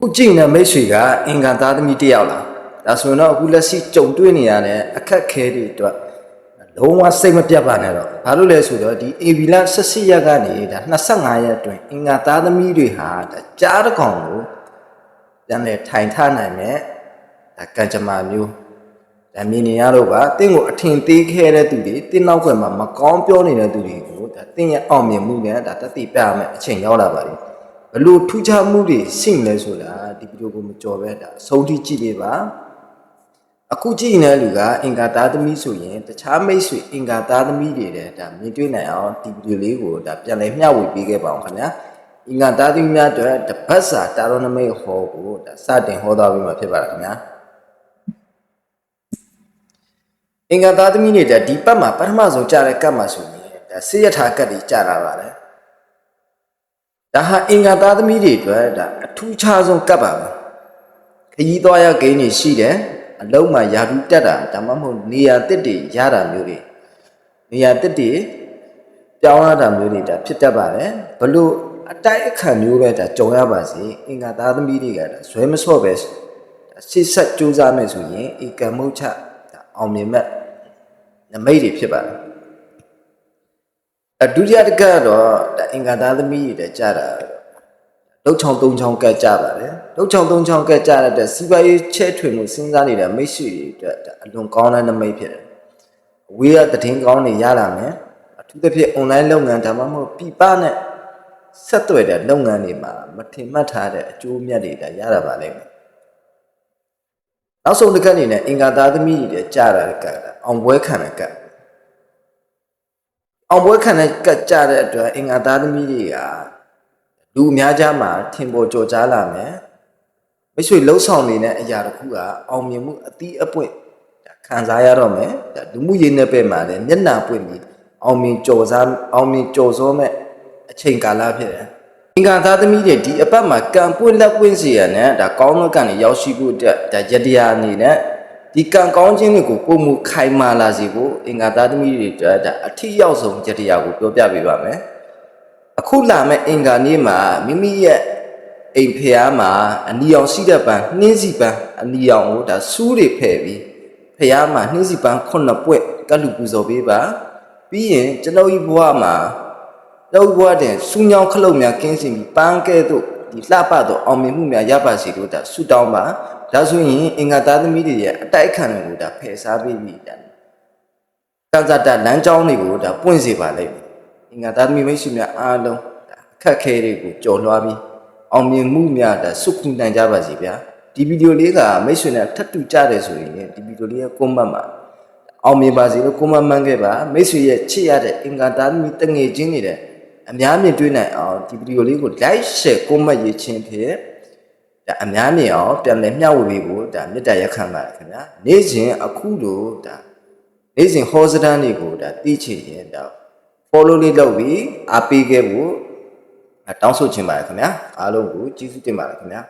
ခုကြည့်နေမိတ်ဆွေကအင်္ဂါသားသမီးတယောက်လားဒါဆိုရင်တော့အခုလက်ရှိကြုံတွေ့နေရတဲ့အခက်ခဲတွေအတွက်လုံးဝစိတ်မပြတ်ပါနဲ့တော့ဘာလို့လဲဆိုတော့ဒီ AB လ18ရက်ကနေဒါ25ရက်အတွင်းအင်္ဂါသားသမီးတွေဟာဒါကြားတစ်ကောင်ကိုပြန်လဲထိုင်ထနိုင်မဲ့ဒါကံကြမ္မာမျိုးဒါမြင်နေရတော့ပါတင့်ကိုအထင်သေးခဲတဲ့သူတွေတင်းနောက်ွယ်မှာမကောင်းပြောနေတဲ့သူတွေကိုဒါတင်းရဲ့အောင်မြင်မှုနဲ့ဒါတတိပြရမယ်အချိန်ရောက်လာပါပြီဘလို့ထူးခြားမှုတွေရှိမလဲဆိုတာဒီဗီဒီယိုကိုမကြော်ပဲဒါအဆုံးထိကြည့်ပေးပါအခုကြည့်နေတဲ့လူကအင်္ဂါသားသမီးဆိုရင်တခြားမိတ်ဆွေအင်္ဂါသားသမီးတွေတဲ့ဒါမြင်တွေ့နိုင်အောင်ဒီဗီဒီယိုလေးကိုဒါပြန်လည်မျှဝေပေးခဲ့ပါအောင်ခင်ဗျာအင်္ဂါသားသမီးများအတွက်တပတ်စာတာရောနမိတ်ဟောကိုဒါစတင်ဟောသွားပေးမှာဖြစ်ပါတယ်ခင်ဗျာအင်္ဂါသားသမီးတွေဒီပတ်မှာပထမဆုံးကြားတဲ့ကတ်မှာဆိုရင်ဒါစေရထာကတ်တွေကြားလာပါတယ်ဒါဟာအင်္ဂါသားသမီးတွေအတွက်ဒါအထူးခြားဆုံးကတ်ပါပဲခရီးသွားရဂိမ်းတွေရှိတယ်အလုံးမှာယာတူတက်တာဒါမှမဟုတ်နေရာတစ်တွေရတာမျိုးတွေနေရာတစ်တွေပြောင်းရတာမျိုးတွေဒါဖြစ်တတ်ပါတယ်ဘလို့အတိုက်အခန့်မျိုးပဲဒါကြုံရပါစေအင်္ဂါသားသမီးတွေကဒါဇွဲမစော့ပဲရှေ့ဆက်ကြိုးစားမယ်ဆိုရင်ဧကံမုတ်ချဒါအောင်မြင်မဲ့နမိတ်တွေဖြစ်ပါတယ်ဒုတိယတစ်ကတ်တော့ဒါအင်္ဂါသားသမီးတွေကြားတာလှုပ်ချောင်းသုံးချောင်းကတ်ကြပါတယ်လှုပ်ချောင်းသုံးချောင်းကတ်ကြတဲ့စီးပွားရေးချဲ့ထွင်မှုစဉ်းစားနေတဲ့မိတ်ဆွေတွေအတွက်အလွန်ကောင်းတဲ့နမိတ်ဖြစ်တယ်အဝေးကသတင်းကောင်းတွေရလာမယ်အထူးသဖြင့် online လုပ်ငန်းဒါမှမဟုတ်ပြည်ပနဲ့ဆက်သွယ်တဲ့လုပ်ငန်းတွေမှာမထင်မှတ်ထားတဲ့အကျိုးအမြတ်တွေဒါရတာပါလိမ့်မယ်နောက်ဆုံးတစ်ခါအနေနဲ့အင်္ဂါသားသမီးတွေကြားတာကအောင်ပွဲခံတဲ့ကအောင်ပွဲခံတဲ့ကကြတဲ့အတွက်အင်္ဂါသားသမီးတွေကလူအများကြားမှာထင်ပေါ်ကျော်ကြားလာမယ်မိတ်ဆွေလှုပ်ဆောင်နေတဲ့အရာတစ်ခုကအောင်မြင်မှုအသီးအပွင့်ခံစားရတော့မယ်လူမှုရေးနယ်ပယ်မှာလည်းမျက်နှာပွင့်ပြီးအောင်မြင်ကျော်စောမဲ့အချိန်ကာလဖြစ်တယ်အင်္ဂါသားသမီးတွေဒီအပတ်မှာကံပွင့်လက်ပွင့်စီရနဲ့ဒါကောင်းသောကံတွေရောက်ရှိဖို့အတွက်ဒါယတရားအနေနဲ့ဒီကံကောင်းခြင်းတွေကိုပုံမှုခိုင်မာလာစေဖို့အင်္ဂါသားသမီးတွေအတွက်ဒါအထီးရောက်ဆုံးယတရားကိုပြောပြပေးပါမယ်အခုလာမဲ့အင်္ဂါနေ့မှာမိမိရဲ့အိမ်ဖျားမှာအနီရောင်ရှိတဲ့ပန်းနှင်းစီပန်းအနီရောင်ကိုဒါစူးတွေဖဲ့ပြီးဖျားမှာနှင်းစီပန်း9ပွက်ကလူပူဇော်ပေးပါပြီးရင်ကျွန်တော်ဤဘဝမှာတော့ဘဝတဲ့စူးညောင်းခလုတ်များကင်းစင်ပြီးပန်းကဲ့သို့ဒီလှပသောအောင်မြင်မှုများရပါစေလို့ဒါဆုတောင်းပါဒါဆိုရင်အင်္ဂါသားသမီးတွေရဲ့အတိုက်ခံတွေကိုဒါဖယ်ရှားပေးပြီးဒါကံစားတလမ်းကြောင်းတွေကိုဒါပွင့်စေပါလိမ့်မယ်အင်္ဂါသားသမီးမိတ်ဆွေများအားလုံးအခက်ခဲတွေကိုကြော်လွှားပြီးအောင်မြင်မှုများဒါစုခုနိုင်ကြပါစေဗျာဒီဗီဒီယိုလေးကမိတ်ဆွေနဲ့ထပ်တူကြတယ်ဆိုရင်ဒီဗီဒီယိုလေးရဲ့ကွန်မန့်မှာအောင်မြင်ပါစေလို့ကွန်မန့်မှန်းခဲ့ပါမိတ်ဆွေရဲ့ချစ်ရတဲ့အင်္ဂါသားသမီးတငယ်ချင်းတွေအများမြင်တွေ့နိုင်အောင်ဒီဗီဒီယိုလေးကို like share ကွန်မန့်ရေးခြင်းဖြင့်ဒါအများမြင်အောင်ပြန်လည်မျှဝေပေးဖို့ဒါမေတ္တာရက်ခံပါတယ်ခင်ဗျာနေ့စဉ်အခုလိုဒါနေ့စဉ်ဟောစတန်းတွေကိုဒါသိချင်ရင်ဒါ follow လေးလုပ်ပြီးအားပေးခဲ့ဖို့တောင်းဆိုချင်ပါတယ်ခင်ဗျာအားလုံးကိုကျေးဇူးတင်ပါတယ်ခင်ဗျာ